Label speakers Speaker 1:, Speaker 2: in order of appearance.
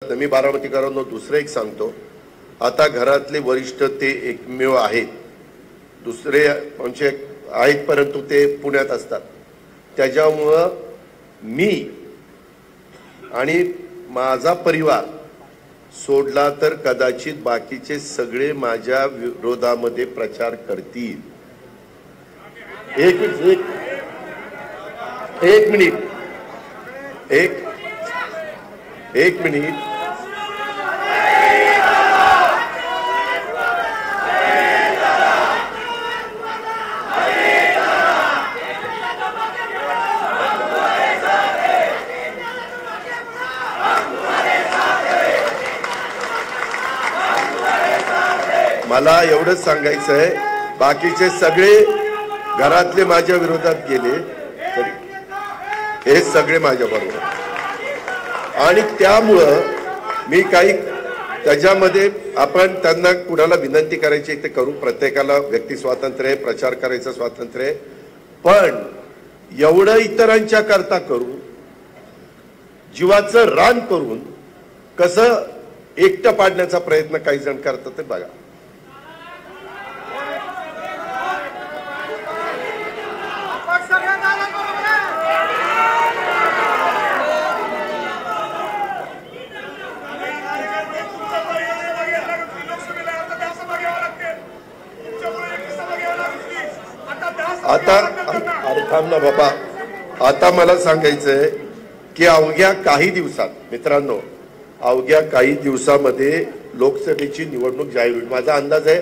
Speaker 1: मी बारामतीकरांनो दुसरं एक सांगतो, आता घरातले वरिष्ठ ते एकमेव आहेत, दुसरे म्हणजे आहेत परंतु ते पुण्यात असतात. त्याच्यामुळं मी आणि माझा परिवार सोडला तर कदाचित बाकीचे सगळे माझ्या विरोधामध्ये प्रचार करतील. एक मिनिट मला एवढंच सांगायचं आहे, बाकीचे सगळे घरातले माझ्या विरोधात गेले तरी हे सगळे माझ्या बरोबर, आणि त्यामुळं मी काही त्याच्यामध्ये आपण त्यांना कुणाला विनंती करायची ते करू, प्रत्येकाला व्यक्ती स्वातंत्र्य आहे, प्रचार करायचं स्वातंत्र्य आहे, पण एवढं इतरांच्या करता करू, जीवाचं रान करून कसं एकटं पाडण्याचा प्रयत्न काही जण करतात ते बघा. आता अरे थांब ना बाबा, आता मला सांगायचंय की अवघ्या काही दिवसात मित्रांनो, अवघ्या काही दिवसामध्ये लोकसभेची निवडणूक जाहीर होईल. माझा अंदाज आहे